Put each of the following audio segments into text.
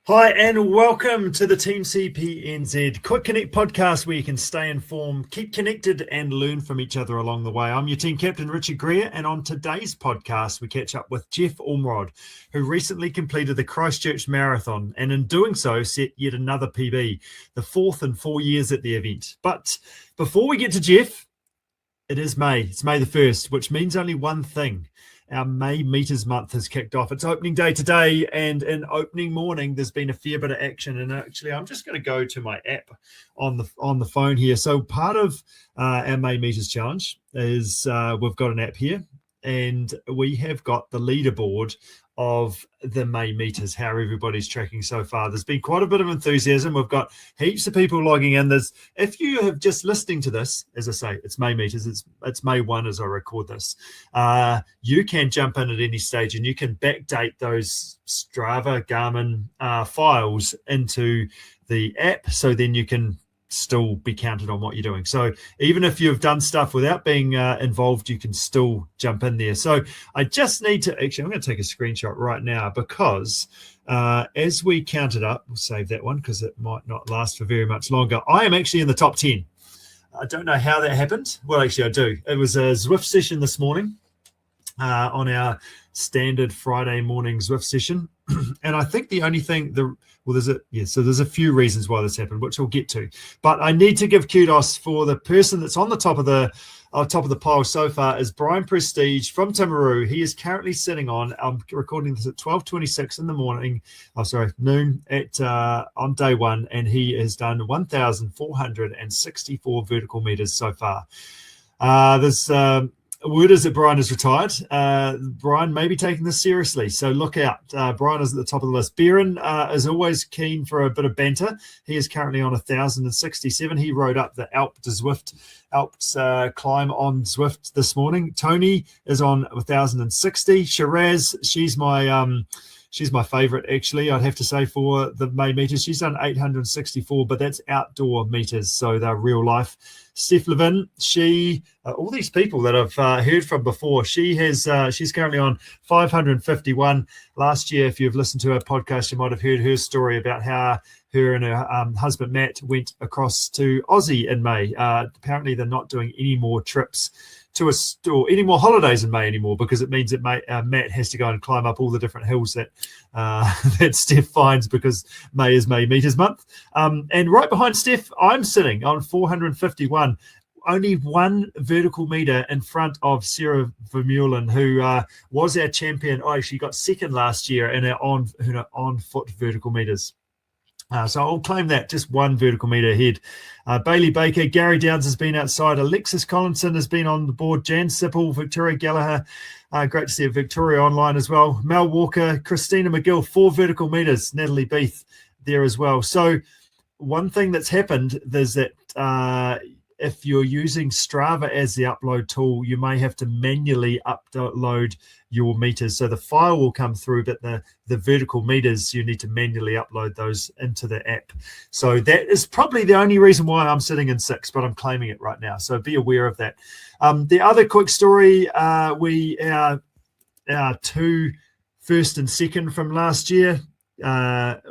Hi and welcome to the Teamcpnz Quick Connect podcast, where you can stay informed, keep connected and learn from each other along the way. I'm your team captain, Richard Greer, and on today's podcast, we catch up with Jeff Ormrod, who recently completed the Christchurch Marathon and in doing so set yet another PB, the fourth in 4 years at the event. But before we get to Jeff, it is May. It's May the 1st, which means only one thing. Our May Meters Month has kicked off. It's opening day today, and in opening morning, there's been a fair bit of action. And actually, I'm just going to go to my app on the phone here. So part of our May Meters Challenge is we've got an app here, and we have got the leaderboard of the May Meters, how everybody's tracking so far. There's been quite a bit of enthusiasm. We've got heaps of people logging in. If you have just listening to this, as I say, it's May Meters. It's May 1 as I record this. You can jump in at any stage and you can backdate those Strava, Garmin files into the app, so then you can still be counted on what you're doing. So even if you've done stuff without being involved, you can still jump in there. So I just need to I'm going to take a screenshot right now, because as we count it up, we'll save that one because it might not last for very much longer. I am actually in the top 10. I don't know how that happened. Well, actually I do. It was a Zwift session this morning on our standard Friday morning Zwift session. And I think the only thing, so there's a few reasons why this happened, which we'll get to. But I need to give kudos for the person that's on the top of the pile so far is Brian Prestige from Timaru. He is currently sitting on, I'm recording this at 12:26 in the morning, noon on day one, and he has done 1,464 vertical meters so far. Word is that Brian is retired. Brian may be taking this seriously, so look out. Brian is at the top of the list. Baron is always keen for a bit of banter. He is currently on 1,067. He rode up the Alps climb on Zwift this morning. Tony is on 1,060. Shiraz, she's my favorite, actually, I'd have to say, for the May meters. She's done 864, but that's outdoor meters, so they're real life. Steph Levin, all these people that I've heard from before, she's currently on 551. Last year, if you've listened to her podcast, you might have heard her story about how her and her husband Matt went across to Aussie in May. Apparently, they're not doing any more trips to a store, any more holidays in May anymore, because it means that Matt has to go and climb up all the different hills that that Steph finds, because May is May Meters Month. And right behind Steph, I'm sitting on 451. Only one vertical meter in front of Sarah Vermeulen, who was our champion. She got second last year in her on-foot vertical meters. So I'll claim that, just one vertical meter ahead. Bailey Baker, Gary Downs has been outside. Alexis Collinson has been on the board. Jan Sipple, Victoria Gallagher. Great to see Victoria online as well. Mel Walker, Christina McGill, 4 vertical meters. Natalie Beath there as well. So one thing that's happened is that if you're using Strava as the upload tool, you may have to manually upload your meters. So the file will come through, but the vertical meters, you need to manually upload those into the app. So that is probably the only reason why I'm sitting in 6, but I'm claiming it right now. So be aware of that. The other quick story, our 2 first and second from last year.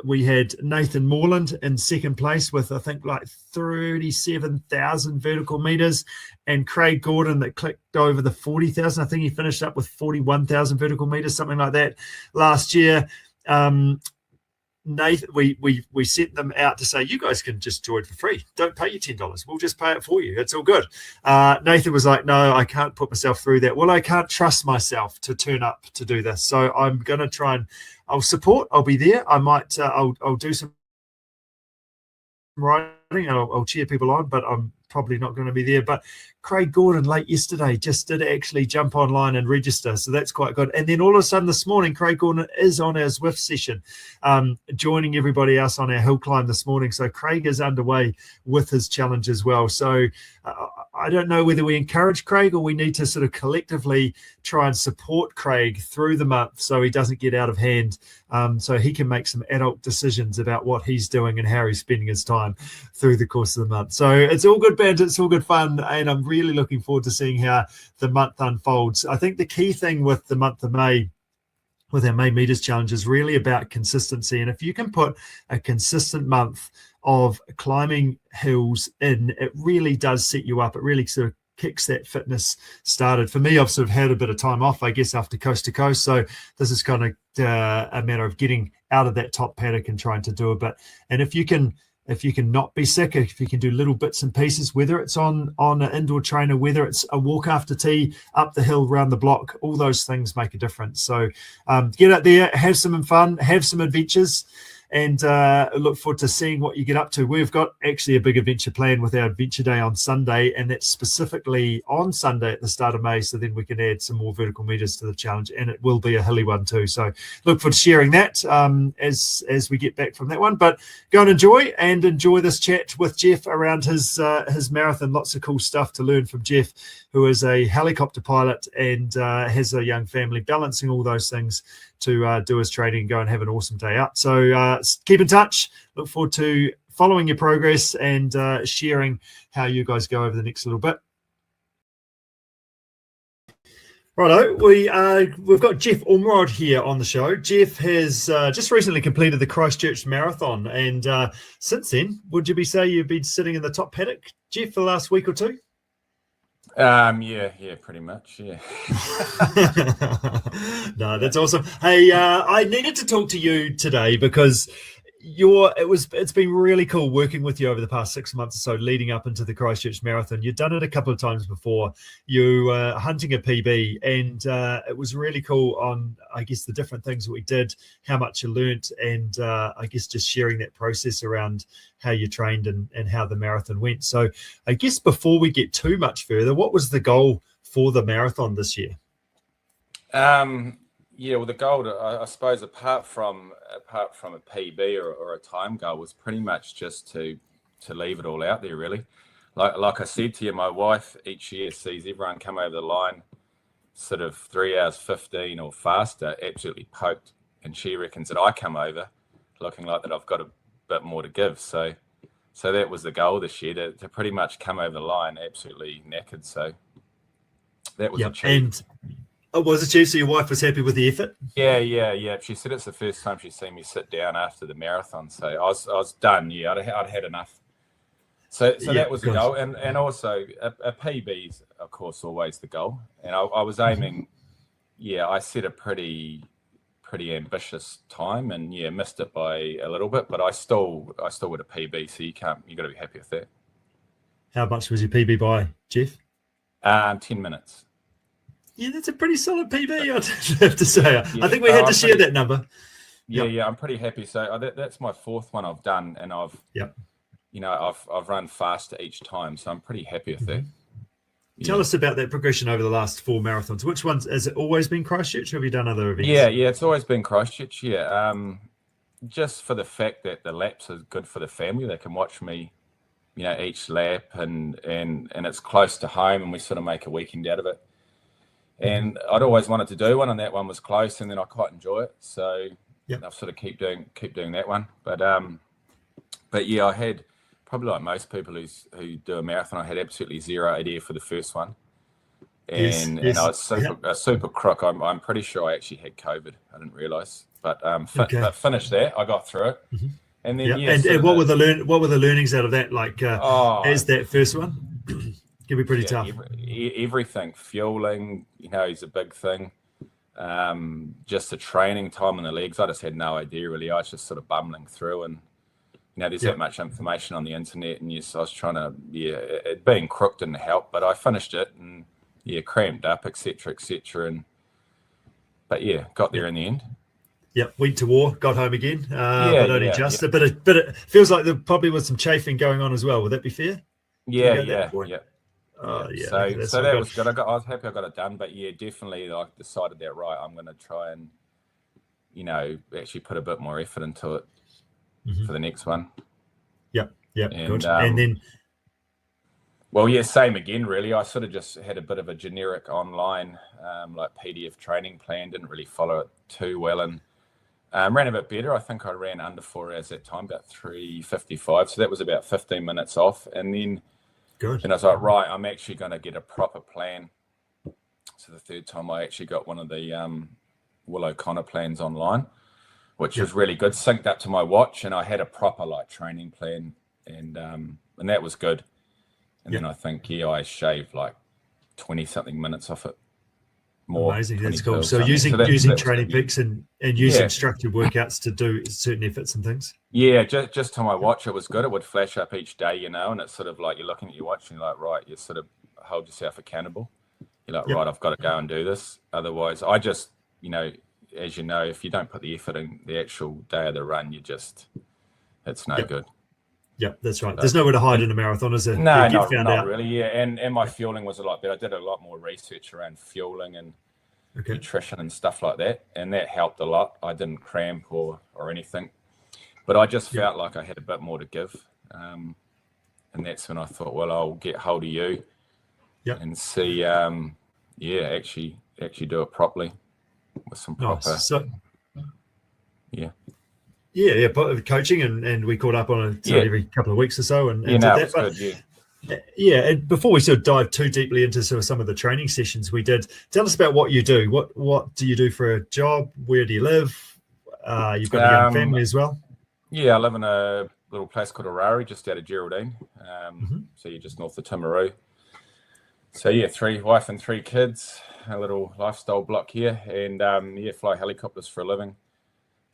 We had Nathan Moreland in second place with, I think, like 37,000 vertical meters, and Craig Gordon that clicked over the 40,000. I think he finished up with 41,000 vertical meters, something like that last year. Nathan, we sent them out to say, you guys can just join for free. Don't pay your $10. We'll just pay it for you. It's all good. Nathan was like, no, I can't put myself through that. Well, I can't trust myself to turn up to do this. So I'm going to try and I'll support. I'll be there. I might, I'll do some writing. I'll cheer people on, but I'm probably not going to be there. But Craig Gordon late yesterday just did actually jump online and register, so that's quite good. And then all of a sudden this morning, Craig Gordon is on our Zwift session, joining everybody else on our hill climb this morning. So Craig is underway with his challenge as well. So I don't know whether we encourage Craig or we need to sort of collectively try and support Craig through the month so he doesn't get out of hand, so he can make some adult decisions about what he's doing and how he's spending his time through the course of the month. So it's all good banter, it's all good fun, and I'm really looking forward to seeing how the month unfolds. I think the key thing with the month of May with our May Meters Challenge is really about consistency. And if you can put a consistent month of climbing hills in, it really does set you up. It really sort of kicks that fitness started. For me, I've sort of had a bit of time off, I guess, after coast to coast. So this is kind of a matter of getting out of that top paddock and trying to do a bit. And if you can not be sick, if you can do little bits and pieces, whether it's on an indoor trainer, whether it's a walk after tea, up the hill, around the block, all those things make a difference. So get out there, have some fun, have some adventures, and look forward to seeing what you get up to. We've got actually a big adventure planned with our Adventure Day on Sunday, and that's specifically on Sunday at the start of May, so then we can add some more vertical meters to the challenge, and it will be a hilly one too. So look forward to sharing that as we get back from that one. But go and enjoy this chat with Jeff around his marathon. Lots of cool stuff to learn from Jeff, who is a helicopter pilot and has a young family, balancing all those things to do his training and go and have an awesome day out. So keep in touch. Look forward to following your progress and sharing how you guys go over the next little bit. Righto, we've got Jeff Ormrod here on the show. Jeff has just recently completed the Christchurch Marathon, and since then, would you say you've been sitting in the top paddock, Jeff, for the last week or two? Yeah, pretty much, yeah. No, that's awesome. Hey, I needed to talk to you today because it's been really cool working with you over the past 6 months or so leading up into the Christchurch Marathon. You've done it a couple of times before. You were hunting a PB, and it was really cool on, I guess, the different things that we did, how much you learnt, and I guess just sharing that process around how you trained and how the marathon went. So I guess before we get too much further, what was the goal for the marathon this year? Yeah, well, the goal, I suppose, apart from a PB or a time goal, was pretty much just to leave it all out there, really. Like I said to you, my wife each year sees everyone come over the line sort of 3 hours 15 or faster, absolutely poked, and she reckons that I come over looking like that I've got a bit more to give. So that was the goal this year, to pretty much come over the line absolutely knackered. So that was achieved. And was it achieved? So your wife was happy with the effort? Yeah. She said it's the first time she's seen me sit down after the marathon. So I was done. Yeah, I'd had enough. So that was the goal. And also a PB is, of course, always the goal. And I was aiming, I set a pretty ambitious time, and missed it by a little bit, but I still with a PB, so you got to be happy with that. How much was your PB by, Jeff? 10 minutes. Yeah, that's a pretty solid PB, I'd have to say. Yeah. I think we had to share that number. Yeah, I'm pretty happy. So that's my fourth one I've done, and I've run faster each time, so I'm pretty happy with that. Tell us about that progression over the last 4 marathons. Which ones, has it always been Christchurch, or have you done other events? Yeah, it's always been Christchurch, just for the fact that the laps are good for the family. They can watch me, each lap, and it's close to home, and we sort of make a weekend out of it. And I'd always wanted to do one, and that one was close, and then I quite enjoy it. So I've sort of keep doing that one. But yeah, I had, probably like most people who do a marathon, I had absolutely zero idea for the first one. And I was a super crook. I'm pretty sure I actually had COVID. I didn't realise. But finished that. I got through it. Mm-hmm. And then and what were the learnings out of that? Like as that first one? Can be pretty tough. Everything, fueling, is a big thing. Just the training time on the legs, I just had no idea really. I was just sort of bumbling through, and there's that much information on the internet, and I was trying to, it being crook didn't help, but I finished it and cramped up, etc., but got there in the end. Yep, went to war, got home again, but only just. But it feels like there probably was some chafing going on as well. Would that be fair? Yeah. Oh, yeah. So that was good. I was happy I got it done, but definitely I decided that I'm going to try and actually put a bit more effort into it for the next one. Yep, and, good. And then, same again. Really, I sort of just had a bit of a generic online like PDF training plan. Didn't really follow it too well, and ran a bit better. I think I ran under 4 hours that time, about 3:55. So that was about 15 minutes off, and then. Good. And I was like, right, I'm actually going to get a proper plan. So the third time I actually got one of the Will O'Connor plans online, which was really good, synced up to my watch, and I had a proper like training plan, and that was good. And then I think I shaved like 20 something minutes off it. More. Amazing, that's cool. So something. using That training peaks and using structured workouts to do certain efforts and things. Yeah, just to my watch, it was good. It would flash up each day, and it's sort of like you're looking at your watch and you're like, right, you sort of hold yourself accountable. You're like, right, I've got to go and do this. Otherwise, I just, as you know, if you don't put the effort in the actual day of the run, it's no good. Yeah, that's right. There's nowhere to hide in a marathon, is there? No, not really. Yeah, and my fueling was a lot better. I did a lot more research around fueling and nutrition and stuff like that, and that helped a lot. I didn't cramp or anything, but I just felt like I had a bit more to give, and that's when I thought, well, I'll get hold of you and see, actually do it properly with some proper. Nice. Yeah, coaching, and we caught up on it every couple of weeks or so, and did that. But, and before we sort of dive too deeply into sort of some of the training sessions we did, tell us about what you do. What do you do for a job? Where do you live? You've got a young family as well. Yeah, I live in a little place called Orari, just out of Geraldine. So you're just north of Timaru. So wife and 3 kids, a little lifestyle block here, and fly helicopters for a living.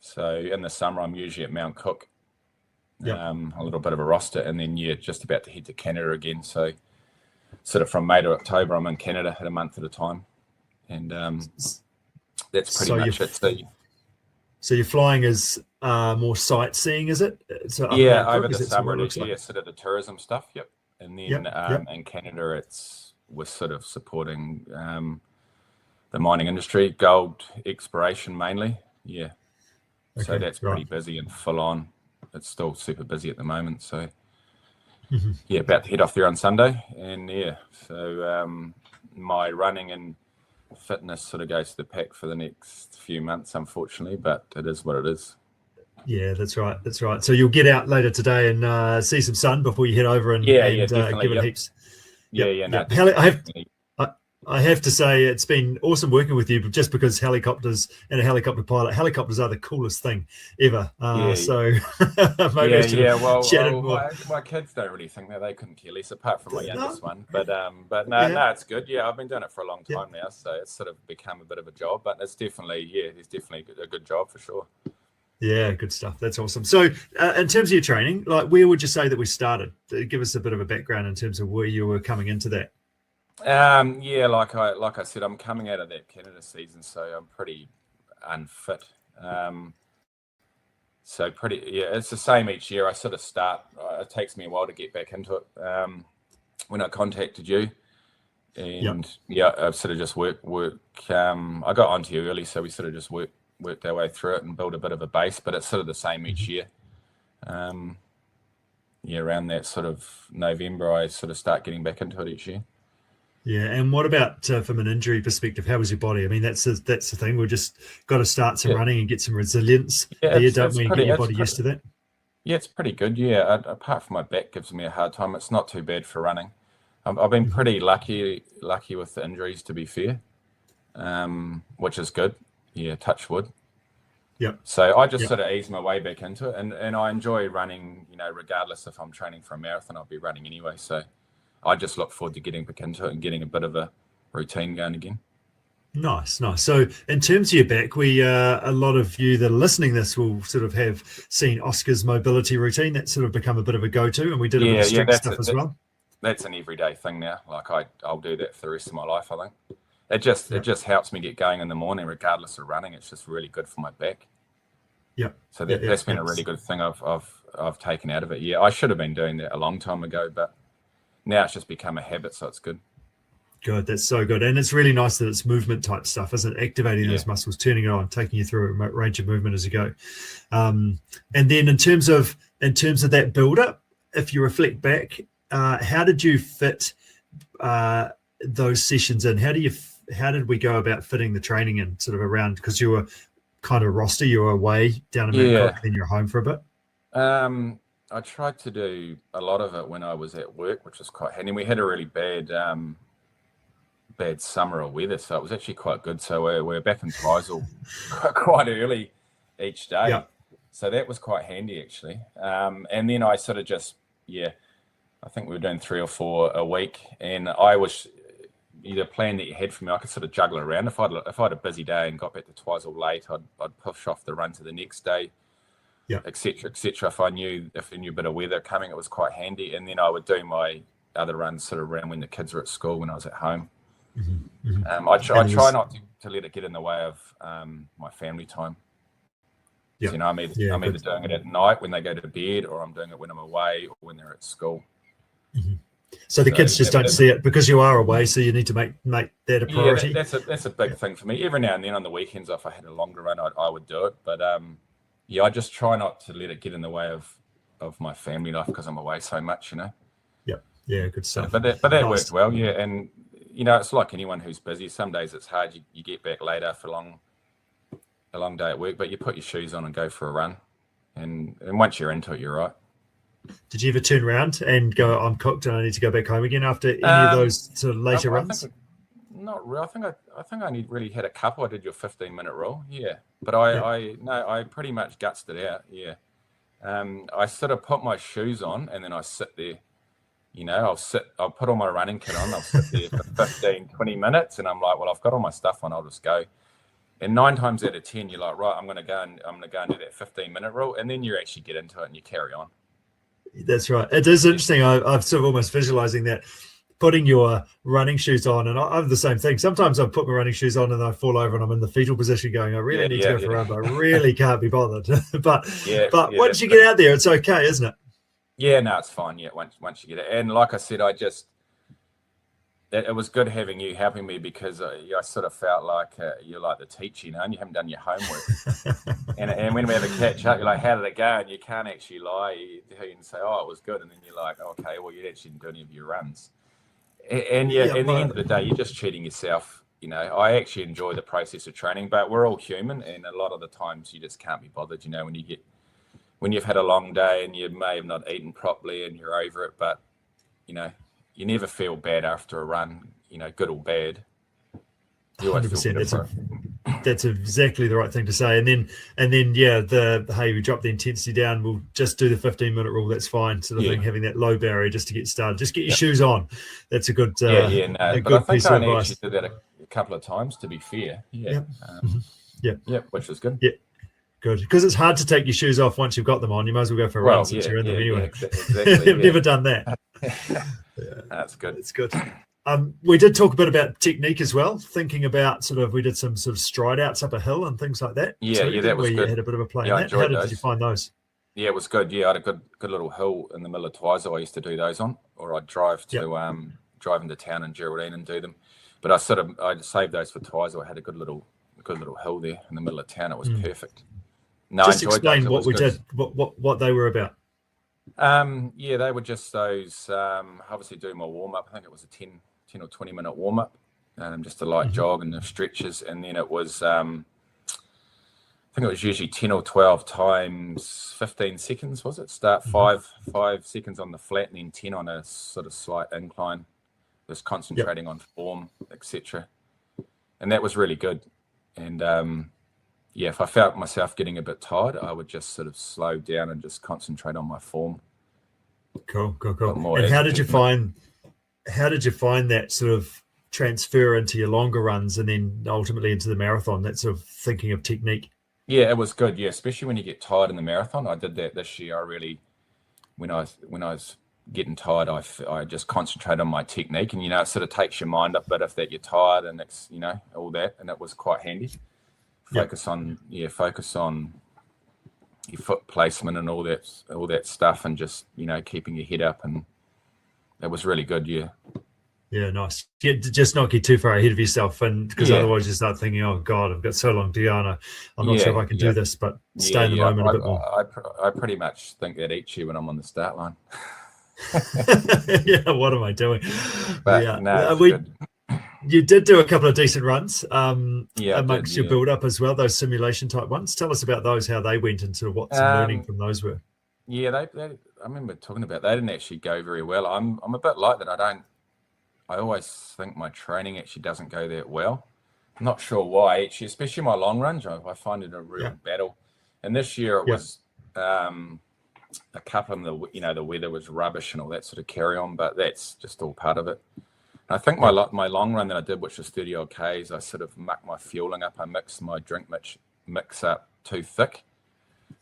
So in the summer, I'm usually at Mount Cook, a little bit of a roster, and then just about to head to Canada again. So sort of from May to October, I'm in Canada at a month at a time, and that's pretty much it. So you're flying as more sightseeing, is it? So over the summer, sort of the tourism stuff. Yep, and then in Canada, we're sort of supporting the mining industry, gold exploration mainly. Yeah. So that's pretty busy and full on. It's still super busy at the moment. So about to head off there on Sunday. And so my running and fitness sort of goes to the pack for the next few months, unfortunately, but it is what it is. Yeah, that's right. So you'll get out later today and see some sun before you head over and give it heaps. I have to say it's been awesome working with you, just because helicopters and a helicopter pilot, helicopters are the coolest thing ever. So maybe my kids don't really think that. They couldn't care less, apart from my youngest one. But no, it's good. Yeah, I've been doing it for a long time now, so it's sort of become a bit of a job. But it's definitely a good job for sure. Yeah, good stuff. That's awesome. So in terms of your training, like, where would you say that we started? Give us a bit of a background in terms of where you were coming into that. Like I said, I'm coming out of that Canada season, so I'm pretty unfit. It's the same each year. I sort of start. It takes me a while to get back into it. When I contacted you, and I've sort of just work. I got onto you early, so we sort of just worked our way through it and built a bit of a base. But it's sort of the same each year. Around that sort of November, I sort of start getting back into it each year. Yeah, and what about from an injury perspective? How was your body? I mean, that's the thing. We've just got to start some running and get some resilience. Don't we get your body used to that? Yeah, it's pretty good. Yeah, apart from my back gives me a hard time, it's not too bad for running. I've been pretty lucky with the injuries, to be fair, which is good. Yeah, touch wood. Yep. So I just sort of ease my way back into it, and I enjoy running. Regardless if I'm training for a marathon, I'll be running anyway. So I just look forward to getting back into it and getting a bit of a routine going again. Nice. So in terms of your back, a lot of you that are listening this will sort of have seen Oscar's mobility routine. That's sort of become a bit of a go-to, and we did a bit of strength stuff as well. That's an everyday thing now. Like I'll do that for the rest of my life, I think. It just helps me get going in the morning, regardless of running. It's just really good for my back. Yeah. So that's been a really good thing I've taken out of it. Yeah, I should have been doing that a long time ago, but now it's just become a habit, so it's good. Good, that's so good. And it's really nice that it's movement type stuff, isn't it? Activating those muscles, turning it on, taking you through a range of movement as you go. And then in terms of that build up, if you reflect back, how did you fit those sessions in? How did we go about fitting the training in sort of around, because you were kind of roster, you were away down in Mount Cook, then you're home for a bit? I tried to do a lot of it when I was at work, which was quite handy. We had a really bad bad summer or weather, so it was actually quite good. So we're back in Tysel quite early each day. Yeah. So that was quite handy actually. And then I sort of just, I think we were doing 3 or 4 a week, and I was either plan that you had for me, I could sort of juggle around. If I had a busy day and got back to Tysel late, I'd push off the run to the next day, etc., etc. If I knew a bit of weather coming, it was quite handy. And then I would do my other runs sort of around when the kids were at school, when I was at home. I try not to let it get in the way of my family time. So, I'm either doing it at night when they go to bed, or I'm doing it when I'm away or when they're at school. So the kids just don't see it because you are away, so you need to make that a priority. Yeah, that's a big thing for me. Every now and then on the weekends, if I had a longer run, I would do it. But I just try not to let it get in the way of my family life because I'm away so much, Yeah, good stuff. But that worked well, and it's like anyone who's busy. Some days it's hard. You get back later after a long day at work, but you put your shoes on and go for a run, and once you're into it, you're right. Did you ever turn around and go, I'm cooked and I need to go back home again after any of those sort of later runs? Not really. I think I only really had a couple. I did your 15-minute rule, but I pretty much gutsed it out, I sort of put my shoes on and then I sit there. I'll put all my running kit on. I'll sit there for 15, 20 minutes, and I'm like, well, I've got all my stuff on. I'll just go. And 9 times out of 10, you're like, right, I'm going to go and do that 15-minute rule, and then you actually get into it and you carry on. That's right. It is interesting. I'm sort of almost visualizing that, putting your running shoes on, and I'm the same thing. Sometimes I put my running shoes on and I fall over and I'm in the fetal position going, I really need to go for a run, but I really can't be bothered. but once you get out there, it's okay, isn't it? Yeah, no, it's fine. Yeah, once you get it. And like I said, it was good having you helping me, because I sort of felt like you're like the teacher, and you haven't done your homework. and when we have a catch up, you're like, how did it go? And you can't actually lie. You can say, oh, it was good. And then you're like, okay, well, you actually didn't do any of your runs. And at the end of the day, you're just cheating yourself. I actually enjoy the process of training, but we're all human. And a lot of the times you just can't be bothered, when you've had a long day and you may have not eaten properly and you're over it, but, you never feel bad after a run, good or bad. You always feel better. That's exactly the right thing to say. And then hey, we drop the intensity down. We'll just do the 15-minute rule. That's fine. Sort of thing. Having that low barrier just to get started. Just get your shoes on. That's a good. But I think I only actually did that a couple of times, to be fair. Which was good. Yeah. Good, because it's hard to take your shoes off once you've got them on. You might as well go for a run since you're in them anyway. Exactly, I've never done that. That's good. It's good. We did talk a bit about technique as well, thinking about we did some sort of stride outs up a hill and things like that. That was good. You had a bit of a play in that. How did you find those? Yeah, it was good. Yeah, I had a good little hill in the middle of Tysel I used to do those on, or I'd drive to drive into town in Geraldine and do them. But I'd saved those for Tysel. I had a good little hill there in the middle of town. It was perfect. No, just explain what we did, what they were about. They were just those, obviously doing my warm-up. I think it was a 10 or 20-minute warm-up, just a light jog and the stretches. And then it was, I think it was usually 10 or 12 times 15 seconds, was it? Start 5 seconds on the flat and then 10 on a sort of slight incline, just concentrating on form, etc. And that was really good. And if I felt myself getting a bit tired, I would just sort of slow down and just concentrate on my form. Cool. And how did you find that sort of transfer into your longer runs and then ultimately into the marathon, that sort of thinking of technique? Yeah, it was good. Yeah, especially when you get tired in the marathon. I did that this year. I really, when I was getting tired, I just concentrate on my technique, and it sort of takes your mind up a bit if that you're tired, and it's all that, and it was quite handy. Focus on your foot placement and all that stuff, and just keeping your head up, and that was really good. Yeah, nice. Just not get too far ahead of yourself, and because otherwise you start thinking, oh God, I've got so long to go, and I'm not sure if I can do this. But stay in the moment a bit more. I pretty much think that each year when I'm on the start line. What am I doing? But you did do a couple of decent runs amongst your build-up as well, those simulation type ones. Tell us about those, how they went, and sort of what some learning from those were. Yeah, I remember talking about they didn't actually go very well. I'm a bit like that. I I always think my training actually doesn't go that well. I'm not sure why, actually, especially my long runs. I find it a real battle. And this year it was a couple of the weather was rubbish and all that sort of carry on, but that's just all part of it. And I think my long run that I did, which was 30 odd Ks, I sort of mucked my fueling up. I mixed my drink mix up too thick.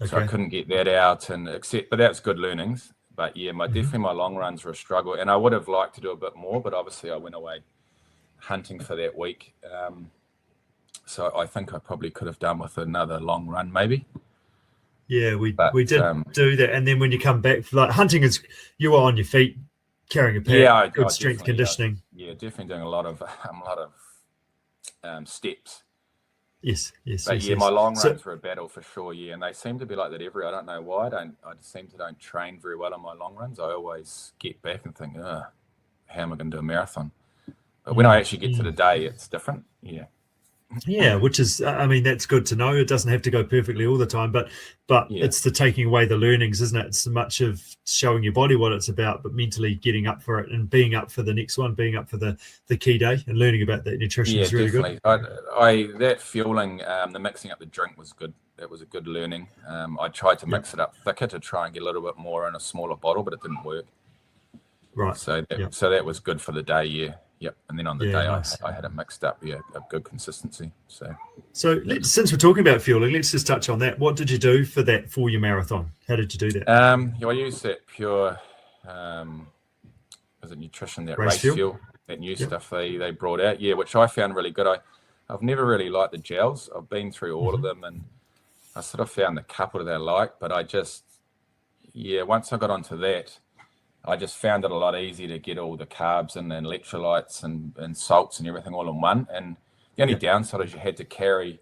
So I couldn't get that out, but that's good learnings. But yeah, definitely my long runs were a struggle, and I would have liked to do a bit more, but obviously I went away hunting for that week. So I think I probably could have done with another long run, maybe. Yeah, we did do that, and then when you come back, like hunting you were on your feet, carrying a pack, good strength conditioning. Yeah, definitely doing a lot of steps. Yes. But my long runs were a battle for sure. Yeah, and they seem to be like that I don't know why. I seem to don't train very well on my long runs. I always get back and think, how am I going to do a marathon? But when I actually get to the day, it's different. Yeah. Yeah, which is, that's good to know. It doesn't have to go perfectly all the time, but it's the taking away the learnings, isn't it? It's much of showing your body what it's about, but mentally getting up for it and being up for the next one, being up for the key day and learning about that nutrition is really definitely good. That fueling, the mixing up the drink was good. That was a good learning. I tried to mix it up thicker to try and get a little bit more in a smaller bottle, but it didn't work. Right. So that was good for the day, yeah. Yep, and then on the day nice. I had it mixed up, a good consistency. So since we're talking about fueling, let's just touch on that. What did you do for your marathon? How did you do that? I used that pure, was it nutrition, that race fuel, that new stuff they brought out, which I found really good. I've never really liked the gels. I've been through all of them, and I sort of found the couple that I like, but I just, once I got onto that, I just found it a lot easier to get all the carbs and electrolytes and salts and everything all in one. And the only downside is you had to carry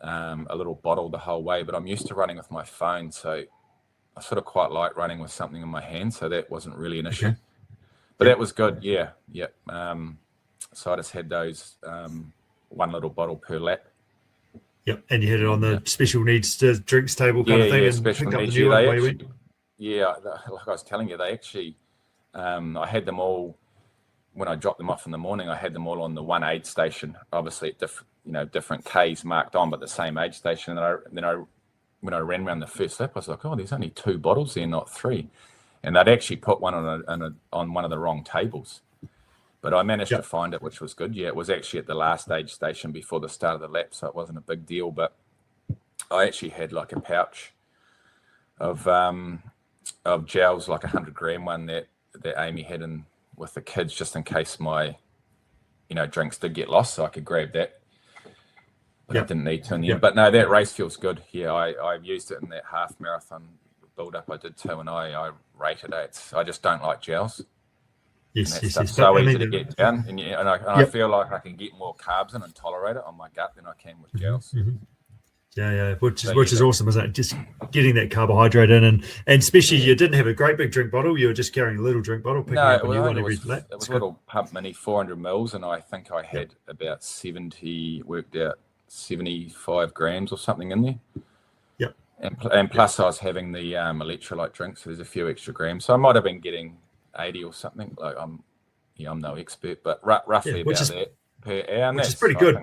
a little bottle the whole way, but I'm used to running with my phone, so I sort of quite like running with something in my hand, so that wasn't really an issue. But that was good, so I just had those one little bottle per lap. Yep, and you had it on the special needs drinks table kind of thing. Yeah, special needs. Like I was telling you, they actually, I had them all, when I dropped them off in the morning, I had them all on the one aid station, obviously at different Ks marked on, but the same aid station. And then when I ran around the first lap, I was like, there's only 2 bottles there, not 3. And they'd actually put one on one of the wrong tables. But I managed to find it, which was good. Yeah, it was actually at the last aid station before the start of the lap, so it wasn't a big deal. But I actually had like a pouch of gels, like 100-gram one that Amy had in with the kids, just in case my drinks did get lost, so I could grab that. But I didn't need to in the end. But no, that race fuel's good. Yeah, I've used it in that half marathon build up I did too, and I rated it. I just don't like gels. Yes. So easy to get down, and I feel like I can get more carbs in and tolerate it on my gut than I can with gels. Yeah, which is awesome, isn't it? Just getting that carbohydrate in, and especially you didn't have a great big drink bottle; you were just carrying a little drink bottle, picking up a new one every lap. It was a little pump mini, 400 mils, and I think I had about 75 grams or something in there. Yep. And plus, I was having the electrolyte drink, so there's a few extra grams. So I might have been getting 80 or something. Like I'm no expert, but roughly about that per hour, and which is pretty good.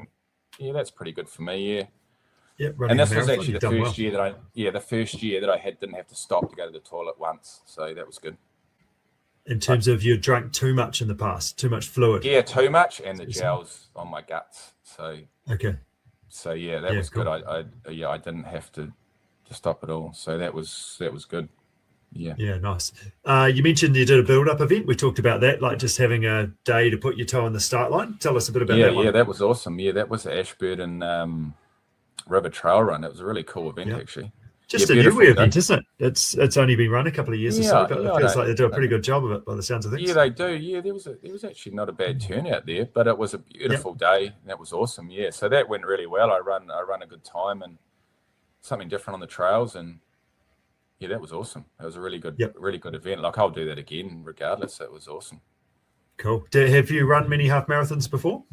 That's pretty good for me. Yeah. Yeah, and this was actually the first year that I didn't have to stop to go to the toilet once, so that was good. In terms of you drank too much in the past, too much fluid. Yeah, too much, and the gels on my guts. So So that was good. I didn't have to stop at all. So that was good. Yeah, nice. You mentioned you did a build-up event. We talked about that, like just having a day to put your toe on the start line. Tell us a bit about that one. Yeah, that was awesome. Yeah, that was the Ashburton River Trail Run. It was a really cool event, actually. Just a new event, isn't it? It's only been run a couple of years or so, but it feels like they do a pretty good job of it by the sounds of things. Yeah, they do. Yeah, there was actually not a bad turnout there, but it was a beautiful day, and that was awesome. Yeah, so that went really well. I run a good time and something different on the trails, and that was awesome. It was a really good event. Like, I'll do that again regardless. It was awesome. Cool. Have you run many half marathons before?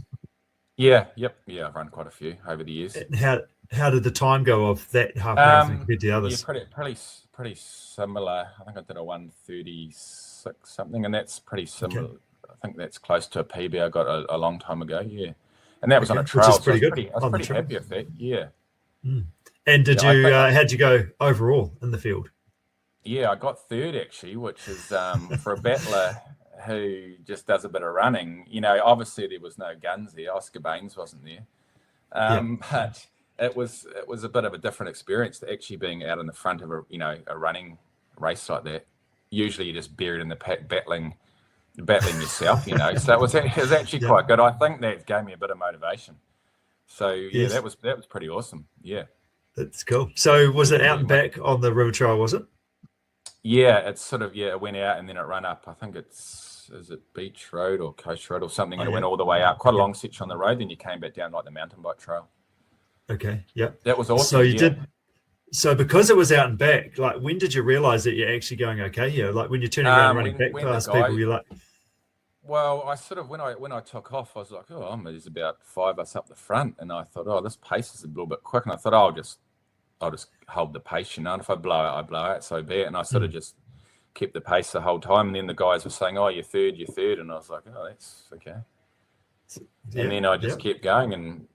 Yeah, I've run quite a few over the years. And how did the time go of that half marathon compared to the others? Yeah, pretty similar. I think I did a 1:36 something, and that's pretty similar. think that's close to a PB I got a long time ago. Yeah, and that was on a Which trail. is pretty good. I was pretty happy with that. Yeah. And did you? How'd you go overall in the field? Yeah, I got third actually, which is for a battler who just does a bit of running. Obviously there was no guns there. Oscar Baines wasn't there, but it was a bit of a different experience to actually being out in the front of a running race like that. Usually you're just buried in the pack battling yourself, So it was actually quite good. I think that gave me a bit of motivation. So yeah, that was pretty awesome. Yeah, that's cool. So was it out and back on the river trail? Was it? Yeah, it's sort of it went out and then it ran up. I think is it Beach Road or Coast Road or something, and it went all the way up. Quite a long section on the road. Then you came back down like the mountain bike trail. Okay, yeah, that was awesome. So you did. So because it was out and back, like when did you realise that you're actually going okay here? Like when you're turning around running back past people, you're like. Well, I sort of when I took off, I was like, there's about 5 of us up the front, and I thought, this pace is a little bit quick, and I thought, I'll just hold the pace, and if I blow out, I blow out, so be it. And I sort of just kept the pace the whole time. And then the guys were saying, you're third, and I was like, that's okay. And then I just kept going, and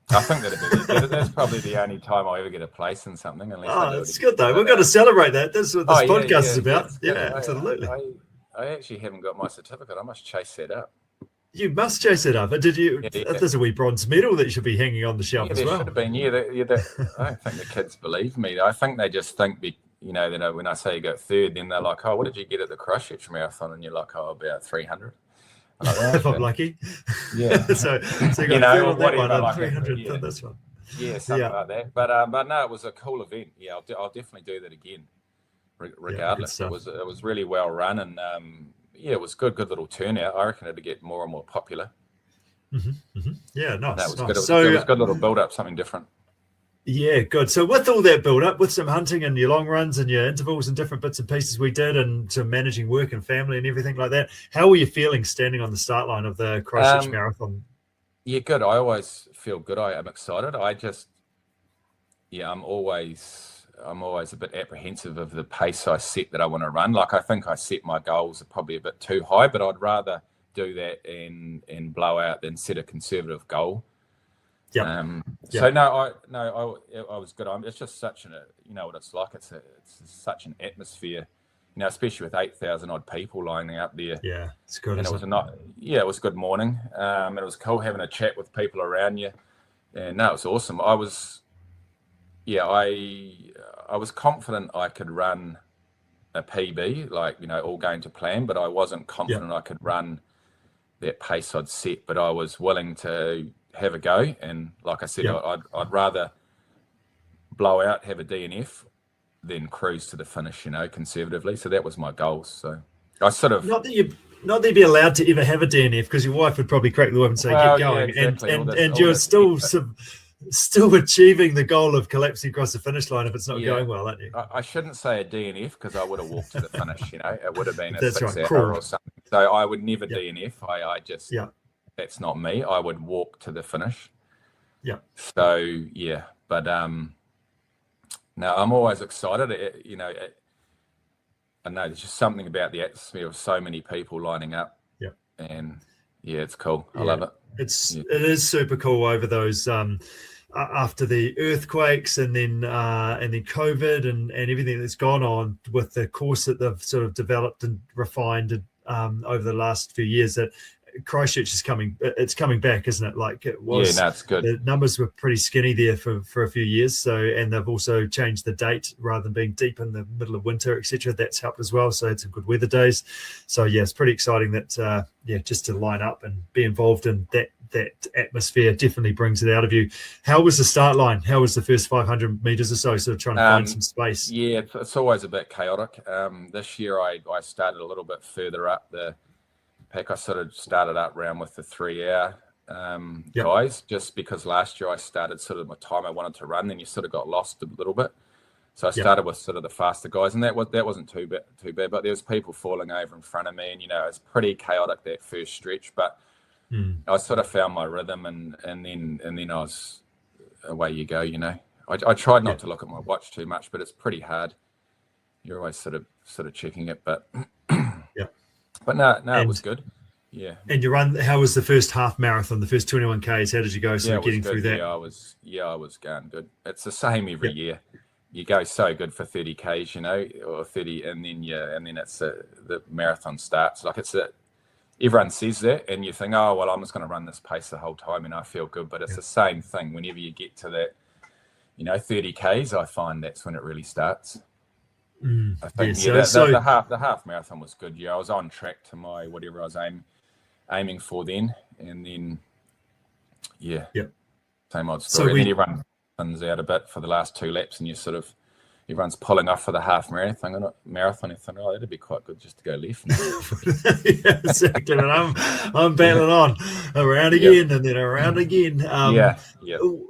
I think that's probably the only time I ever get a place in something. It's good though. We've got to celebrate that. That's what this podcast is about. Yeah, absolutely. I actually haven't got my certificate. I must chase that up. You must chase it up. But did you? There's a wee bronze medal that should be hanging on the shelf as well. Should have been. I don't think the kids believe me. I think they just think, when I say you got third, then they're like, what did you get at the Christchurch Marathon? And you're like, about 300. If I'm lucky. Yeah. so you got third on that one, like 300 on this one. Yeah, something like that. But no, it was a cool event. Yeah, I'll definitely do that again. Regardless, it was really well run, and it was good little turnout. I reckon it'd get more and more popular. Yeah, nice. That was nice. Good. It was good little build up, something different. Yeah, good. So with all that build up, with some hunting and your long runs and your intervals and different bits and pieces we did, and some managing work and family and everything like that, how were you feeling standing on the start line of the Christchurch Marathon? Yeah, good. I always feel good. I am excited. I'm always a bit apprehensive of the pace I set that I want to run. Like, I think I set my goals are probably a bit too high, but I'd rather do that and blow out than set a conservative goal. So I was good. It's just such what it's like. It's such an atmosphere, especially with 8,000 odd people lining up there. Yeah, it's good. And it was a good morning. And it was cool having a chat with people around you. And no, it was awesome. I was confident I could run a PB, all going to plan, but I wasn't confident I could run that pace I'd set. But I was willing to have a go, and like I said, I'd rather blow out, have a DNF, than cruise to the finish, conservatively. So that was my goals. So I sort of not that you'd be allowed to ever have a DNF, because your wife would probably crack the whip and say, keep going, and you're still achieving the goal of collapsing across the finish line if it's not going well, aren't you? I shouldn't say a DNF, because I would have walked to the finish. It would have been a That's 6 right, hour or something. So I would never DNF. I just that's not me. I would walk to the finish. Yeah. So but no, I'm always excited. I know there's just something about the atmosphere of so many people lining up. Yeah. And it's cool. I love it. It is super cool over those after the earthquakes and then COVID and everything that's gone on with the course that they've sort of developed and refined over the last few years, that Christchurch is coming back, isn't it? Like it was. Yeah, no, it's good. The numbers were pretty skinny there for a few years. So, and they've also changed the date rather than being deep in the middle of winter, etc. That's helped as well. So, had some good weather days. So, it's pretty exciting that just to line up and be involved in that atmosphere definitely brings it out of you. How was the start line? How was the first 500 meters or so? Sort of trying to find some space. Yeah, it's always a bit chaotic. This year I started a little bit further up the pack. I sort of started up round with the 3 hour guys, just because last year I started sort of my time I wanted to run, then you sort of got lost a little bit. So I started with sort of the faster guys, and that wasn't too bad. But there was people falling over in front of me, and it's pretty chaotic that first stretch. But I sort of found my rhythm, and then I was away you go. I tried not to look at my watch too much, but it's pretty hard. You're always sort of checking it, but But no, it And was good. Yeah. and you run. How was the first half marathon? The first 21 Ks. How did you go? So It was getting good. through that. I was going good. It's the same every Yep. year. You go so good for 30 Ks, or 30, and then it's the marathon starts. Like everyone says that, and you think, oh well, I'm just going to run this pace the whole time, and I feel good. But it's the same thing. Whenever you get to that, 30 Ks, I find that's when it really starts. I think the half marathon was good. Yeah, I was on track to my whatever I was aiming for then, and then same old story. And then everyone thins out a bit for the last 2 laps, and everyone's pulling off for the half marathon. And think, oh, that'd be quite good just to go left. Yeah, exactly. And I'm battling on around again and then around again.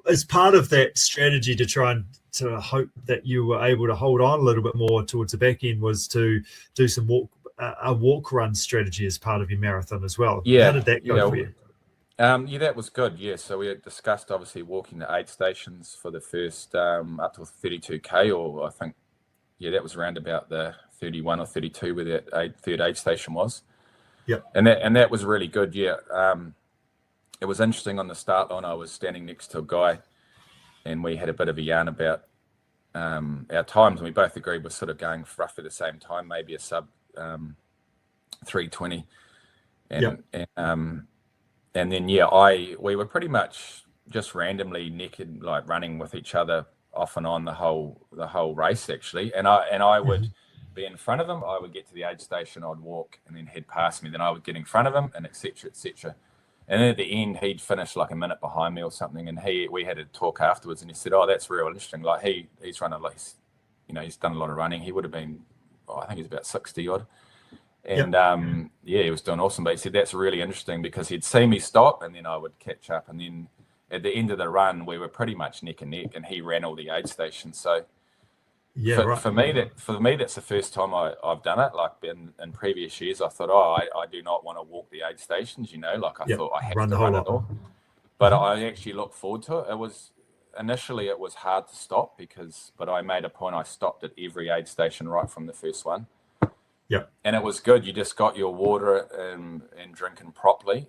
As part of that strategy to try and sort of hope that you were able to hold on a little bit more towards the back end was to do some walk run strategy as part of your marathon as well. How did that go for you? That was good. Yeah, so we had discussed obviously walking the aid stations for the first up to 32K, or I think that was around about the 31 or 32 where that third aid station was. Yeah, and that was really good. Yeah, it was interesting on the start line. I was standing next to a guy, and we had a bit of a yarn about our times, and we both agreed we're sort of going for roughly the same time, maybe a sub 3:20, and then we were pretty much just randomly naked, like running with each other off and on the whole race actually. And I would be in front of him. I would get to the aid station. I'd walk, and then he'd pass me. Then I would get in front of him, and etc. etc. And then at the end, he'd finish like a minute behind me or something. And we had a talk afterwards, and he said, "Oh, that's real interesting. Like he's run he's done a lot of running. He would have been, I think he's about 60 odd." And he was doing awesome. But he said that's really interesting because he'd see me stop, and then I would catch up. And then at the end of the run, we were pretty much neck and neck, and he ran all the aid stations. So for me, that's the first time I've done it. Like in previous years, I thought, I do not want to walk the aid stations. Like I thought I had to run it all. But I actually look forward to it. Initially it was hard to stop but I made a point. I stopped at every aid station right from the first one. Yeah, and it was good. You just got your water and drinking properly,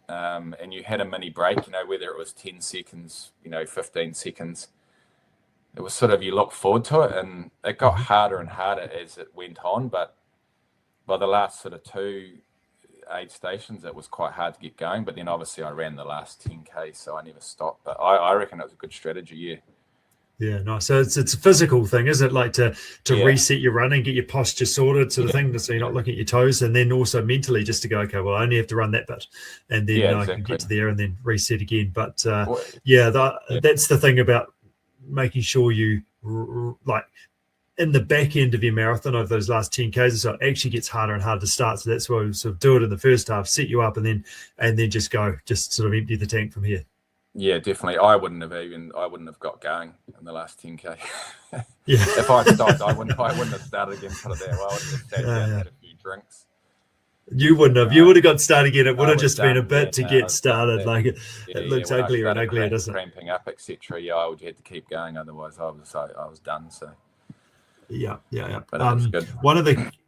and you had a mini break. Whether it was 10 seconds, 15 seconds. It was sort of, you look forward to it, and it got harder and harder as it went on. But by the last sort of 2 aid stations, it was quite hard to get going. But then obviously I ran the last 10K, so I never stopped. But I reckon it was a good strategy. Yeah. Yeah, nice. So it's a physical thing, isn't it? Like to reset your running, get your posture sorted, sort of thing, so you're not looking at your toes, and then also mentally just to go, okay, well, I only have to run that bit, and then I can get to there and then reset again. But that's the thing about making sure you like in the back end of your marathon over those last 10Ks, so it actually gets harder and harder to start. So that's why we sort of do it in the first half, set you up, and then just sort of empty the tank from here. Yeah, definitely. I wouldn't have got going in the last 10K. Yeah. If I stopped, I wouldn't have started again. Put it that way. I would have just sat down and had a few drinks. You wouldn't have. You would have got started again. It would have just been a bit to get started. Like it looks uglier and uglier, doesn't it? Cramping up, etc. Yeah, I would have to keep going. Otherwise, I was done. So. Yeah. But it was good.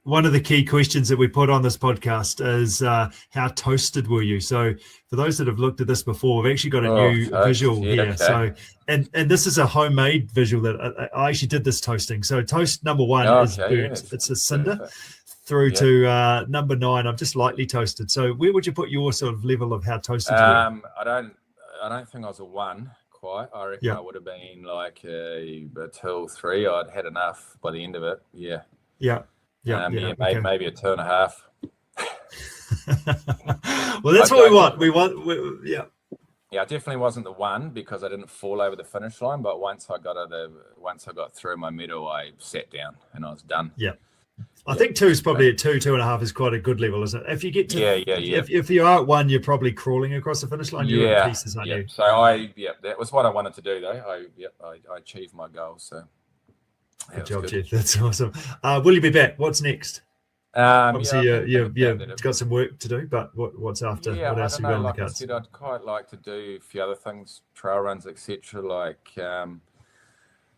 One of the key questions that we put on this podcast is how toasted were you? So for those that have looked at this before, we've actually got a new visual here. Okay. So and this is a homemade visual that I actually did this toasting. So toast number 1 is burnt. Yeah, it's a cinder. Perfect. Through to number 9, I'm just lightly toasted. So where would you put your sort of level of how toasted you were? I don't think I was a 1 quite. I reckon I would have been like a 2 or 3. I'd had enough by the end of it. Yeah. Maybe a 2.5. Well, that's what we want. Yeah, I definitely wasn't the 1 because I didn't fall over the finish line. But once I got through my medal, I sat down and I was done. Yeah. I think 2 is probably at 2.5 is quite a good level, isn't it? If you get to if you are at 1, you're probably crawling across the finish line. You're in pieces, aren't you? So that was what I wanted to do though. I achieved my goal. So good job, Jeff. That's awesome. Will you be back? What's next? Obviously, you've got some work to do, but what's after? What else have you got on the cards? I said, I'd quite like to do a few other things, trail runs, etc. Like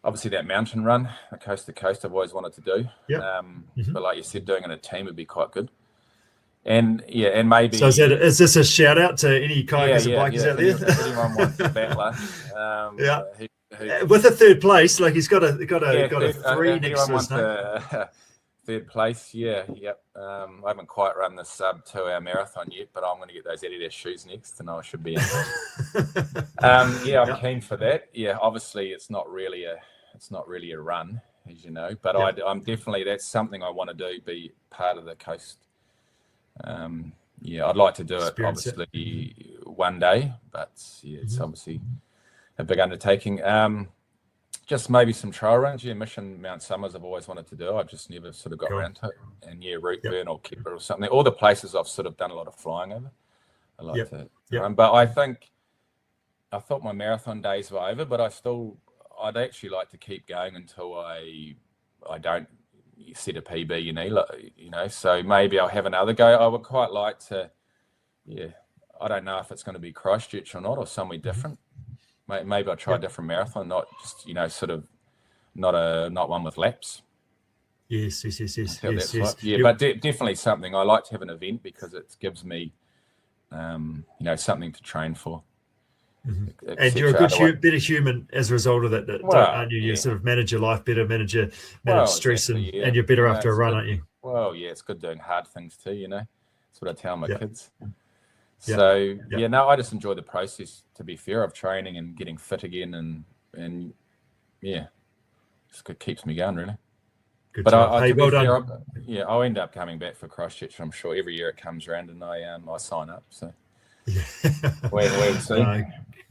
obviously that mountain run, the coast to coast, I've always wanted to do. Yeah. But like you said, doing it in a team would be quite good. And and maybe. So is this a shout out to any kayakers and bikers out there? If anyone wants a battler, with a third place, like he's got a 3 next to his name. Third place, yep. I haven't quite run the sub 2 hour marathon yet, but I'm going to get those Adidas shoes next, and I should be in. I'm keen for that. Yeah, obviously it's not really a run, as you know, but I'm definitely, that's something I want to do, be part of the coast. I'd like to do it obviously one day, but it's obviously a big undertaking. Just maybe some trail runs. Mission Mount Somers I've always wanted to do. I've just never sort of got around to it. And Rootburn or Kepler or something. All the places I've sort of done a lot of flying over. I like to run. But I thought my marathon days were over, but I'd actually like to keep going until I don't set a PB, so maybe I'll have another go. I would quite like to, I don't know if it's going to be Christchurch or not, or somewhere different. Maybe I'll try a different marathon, not just, sort of not one with laps. Yes. Yeah, but definitely something. I like to have an event because it gives me, something to train for. Mm-hmm. And you're a better human as a result of that, aren't you? You sort of manage your life better, manage stress, exactly, and you're better after a run, aren't you? Well, it's good doing hard things too, That's what I tell my kids. So, I just enjoy the process, to be fair, of training and getting fit again, and just keeps me going, really. Good job. Well done. I'll end up coming back for Christchurch, I'm sure. Every year it comes around and I sign up, so. We'll see.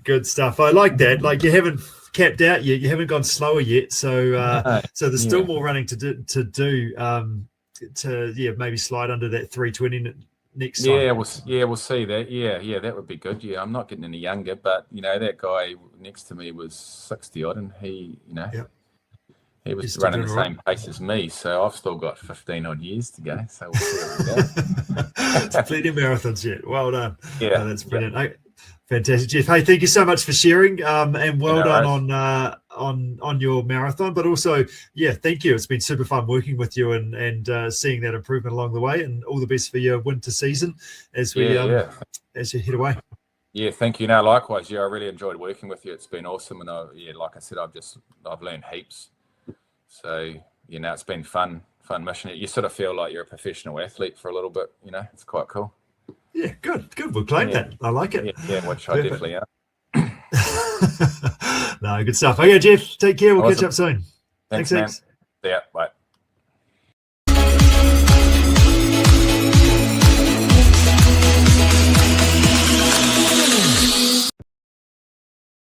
Good stuff. I like that. Like, you haven't capped out yet. You haven't gone slower yet. So there's still more running to do. Maybe slide under that 320 next time. We'll see that. Yeah, that would be good. Yeah, I'm not getting any younger, but that guy next to me was 60 odd, and he was running the same pace as me. So I've still got 15 odd years to go. So we'll see how we go. Plenty of marathons yet. Well done. Yeah, that's brilliant. Yeah. Fantastic, Jeff. Hey, thank you so much for sharing, and well done on your marathon. But also, thank you. It's been super fun working with you and seeing that improvement along the way. And all the best for your winter season as we as you head away. Yeah, thank you. No, likewise. Yeah, I really enjoyed working with you. It's been awesome, and like I said, I've learned heaps. So it's been fun mission. You sort of feel like you're a professional athlete for a little bit. It's quite cool. Yeah, good. We'll claim that. I like it. Yeah, which I definitely am. No, good stuff. Okay, Jeff, take care. We'll catch up soon. Thanks, man. Yeah, bye.